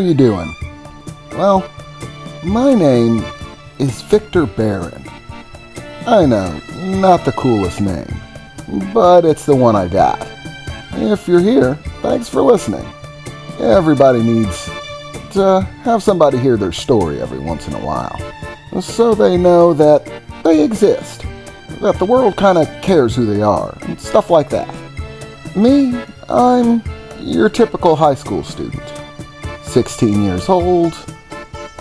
you doing? Well, my name is Victor Barron. I know, not the coolest name, but it's the one I got. If you're here, thanks for listening. Everybody needs to have somebody hear their story every once in a while, so they know that they exist, that the world kind of cares who they are, and stuff like that. Me, I'm your typical high school student. 16 years old.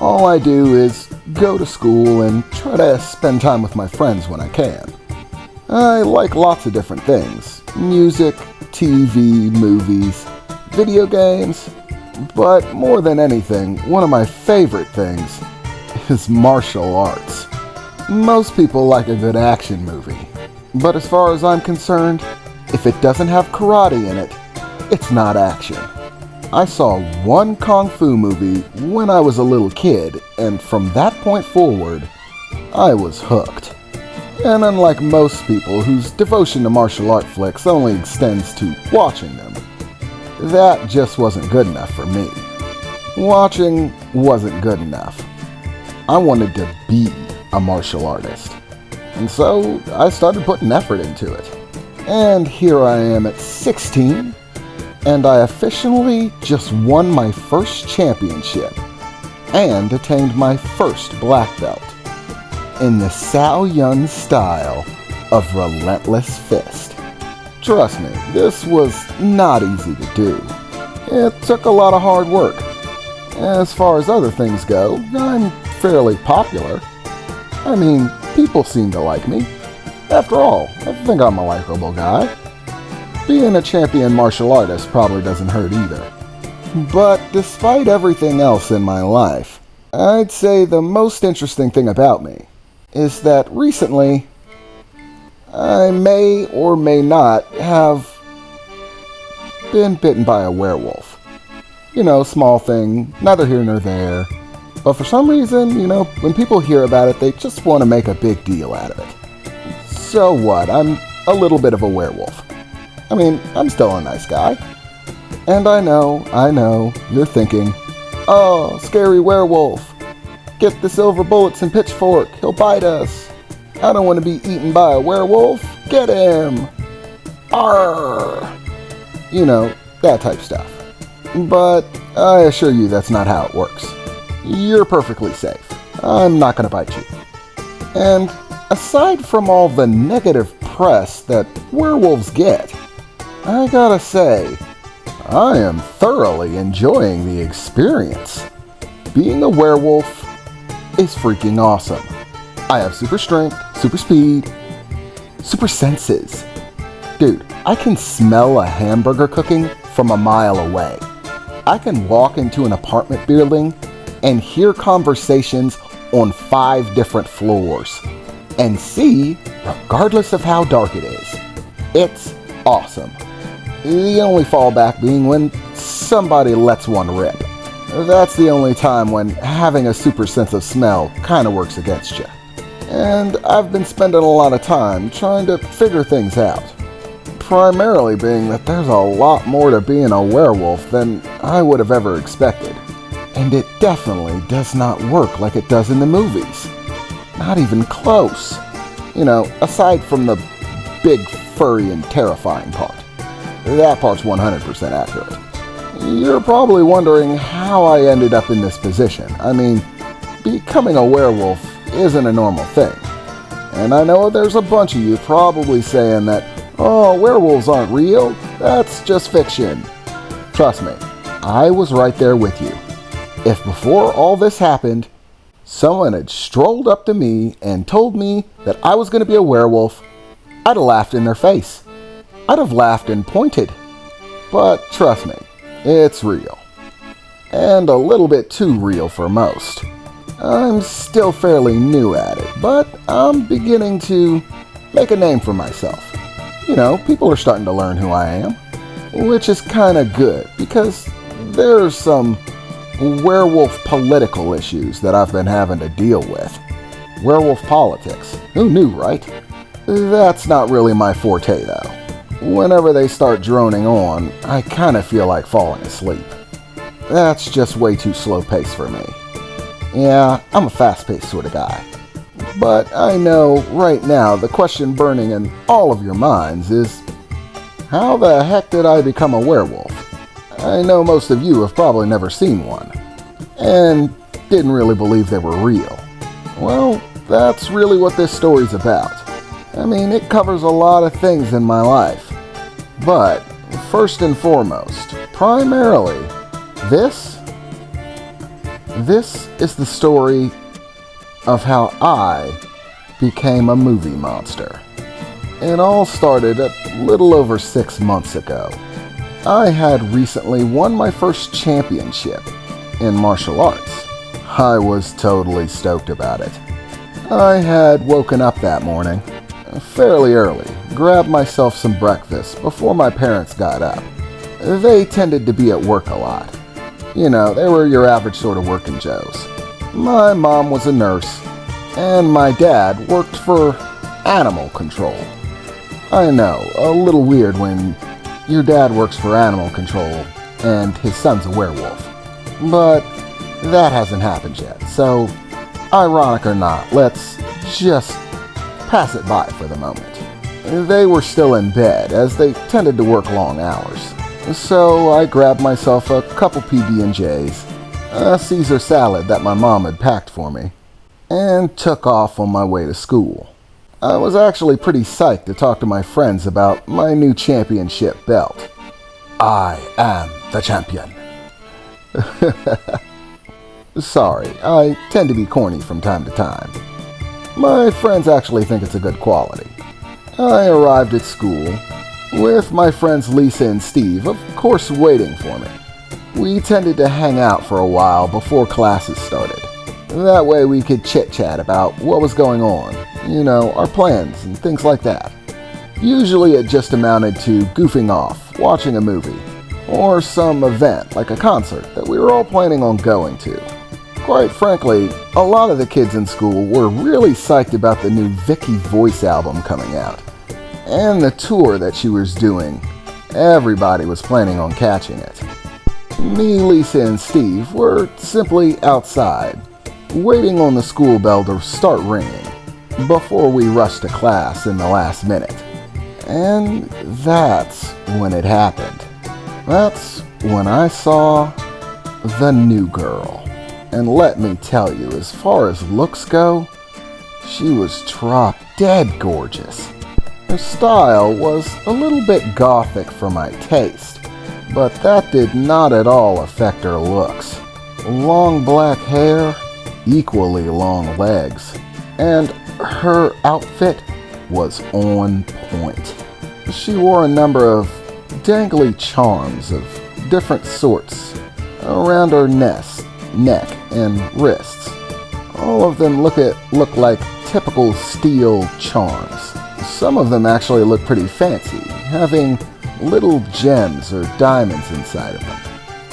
All I do is go to school and try to spend time with my friends when I can. I like lots of different things. Music, TV, movies, video games. But more than anything, one of my favorite things is martial arts. Most people like a good action movie. But as far as I'm concerned, if it doesn't have karate in it, it's not action. I saw one kung fu movie when I was a little kid, and from that point forward, I was hooked. And unlike most people whose devotion to martial art flicks only extends to watching them, that just wasn't good enough for me. Watching wasn't good enough. I wanted to be a martial artist. And so I started putting effort into it. And here I am at 16, and I officially just won my first championship and attained my first black belt in the Sao Yun style of Relentless Fist. Trust me, this was not easy to do. It took a lot of hard work. As far as other things go, I'm fairly popular. I mean, people seem to like me. After all, I think I'm a likable guy. Being a champion martial artist probably doesn't hurt either. But despite everything else in my life, I'd say the most interesting thing about me is that recently, I may or may not have been bitten by a werewolf. You know, small thing, neither here nor there. But for some reason, when people hear about it, they just want to make a big deal out of it. So what? I'm a little bit of a werewolf. I mean, I'm still a nice guy. And I know, you're thinking, oh, scary werewolf. Get the silver bullets and pitchfork, he'll bite us. I don't want to be eaten by a werewolf. Get him! Arr! That type stuff. But I assure you that's not how it works. You're perfectly safe. I'm not going to bite you. And aside from all the negative press that werewolves get, I gotta say, I am thoroughly enjoying the experience. Being a werewolf is freaking awesome. I have super strength, super speed, super senses. Dude, I can smell a hamburger cooking from a mile away. I can walk into an apartment building and hear conversations on 5 different floors and see, regardless of how dark it is. It's awesome. The only fallback being when somebody lets one rip. That's the only time when having a super sense of smell kind of works against you. And I've been spending a lot of time trying to figure things out. Primarily being that there's a lot more to being a werewolf than I would have ever expected. And it definitely does not work like it does in the movies. Not even close. Aside from the big, furry, and terrifying part. That part's 100% accurate. You're probably wondering how I ended up in this position. I mean, becoming a werewolf isn't a normal thing. And I know there's a bunch of you probably saying that, oh, werewolves aren't real, that's just fiction. Trust me, I was right there with you. If before all this happened, someone had strolled up to me and told me that I was going to be a werewolf, I'd have laughed in their face. I'd have laughed and pointed. But trust me, it's real. And a little bit too real for most. I'm still fairly new at it, but I'm beginning to make a name for myself. People are starting to learn who I am, which is kind of good because there's some werewolf political issues that I've been having to deal with. Werewolf politics. Who knew, right? That's not really my forte, though. Whenever they start droning on, I kind of feel like falling asleep. that's just way too slow paced for me. Yeah, I'm a fast-paced sort of guy. But I know right now the question burning in all of your minds is, how the heck did I become a werewolf? I know most of you have probably never seen one, and didn't really believe they were real. Well, that's really what this story's about. I mean, it covers a lot of things in my life. But, first and foremost, primarily, this is the story of how I became a movie monster. It all started a little over 6 months ago. I had recently won my first championship in martial arts. I was totally stoked about it. I had woken up that morning fairly early, grabbed myself some breakfast before my parents got up. They tended to be at work a lot. You know, they were your average sort of working Joes. My mom was a nurse, and my dad worked for animal control. I know, a little weird when your dad works for animal control and his son's a werewolf. But that hasn't happened yet, so ironic or not, let's just pass it by for the moment. They were still in bed, as they tended to work long hours. So I grabbed myself a couple PB&Js, a Caesar salad that my mom had packed for me, and took off on my way to school. I was actually pretty psyched to talk to my friends about my new championship belt. I am the champion. Sorry, I tend to be corny from time to time. My friends actually think it's a good quality. I arrived at school, with my friends Lisa and Steve, of course, waiting for me. We tended to hang out for a while before classes started. That way we could chit-chat about what was going on, you know, our plans and things like that. Usually it just amounted to goofing off, watching a movie, or some event like a concert that we were all planning on going to. Quite frankly, a lot of the kids in school were really psyched about the new Vicky Voice album coming out. And the tour that she was doing, everybody was planning on catching it. Me, Lisa, and Steve were simply outside, waiting on the school bell to start ringing, before we rushed to class in the last minute. And that's when it happened. That's when I saw the new girl. And let me tell you, as far as looks go, she was drop dead gorgeous. Her style was a little bit gothic for my taste, but that did not at all affect her looks. Long black hair, equally long legs, and her outfit was on point. She wore a number of dangly charms of different sorts around her neck, and wrists. All of them look like typical steel charms. Some of them actually look pretty fancy, having little gems or diamonds inside of them.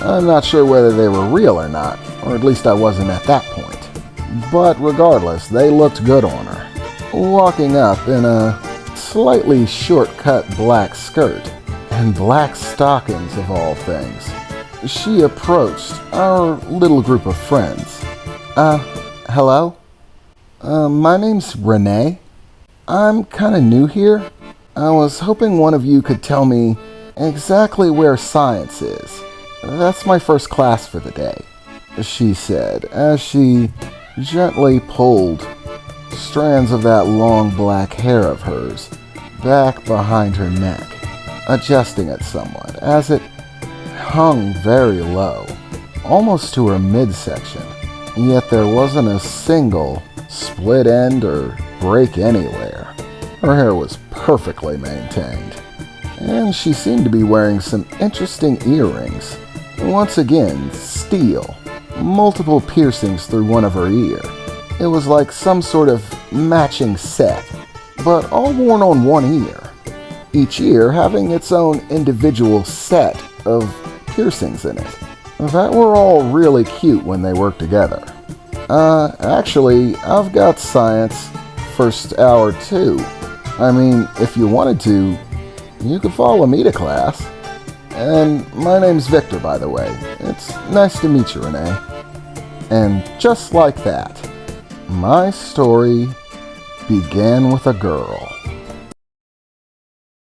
I'm not sure whether they were real or not, or at least I wasn't at that point. But regardless, they looked good on her. Walking up in a slightly short-cut black skirt, and black stockings of all things, she approached our little group of friends. Hello? My name's Renee. I'm kinda new here. I was hoping one of you could tell me exactly where science is. That's my first class for the day, she said, as she gently pulled strands of that long black hair of hers back behind her neck, adjusting it somewhat as it hung very low, almost to her midsection, yet there wasn't a single split end or break anywhere. Her hair was perfectly maintained, and she seemed to be wearing some interesting earrings. Once again, steel, multiple piercings through one of her ear. It was like some sort of matching set, but all worn on one ear, each ear having its own individual set of piercings in it that were all really cute when they worked together. Actually, I've got science first hour too. I mean, if you wanted to, you could follow me to class. And my name's Victor, by the way. It's nice to meet you, Renee. And just like that, my story began with a girl.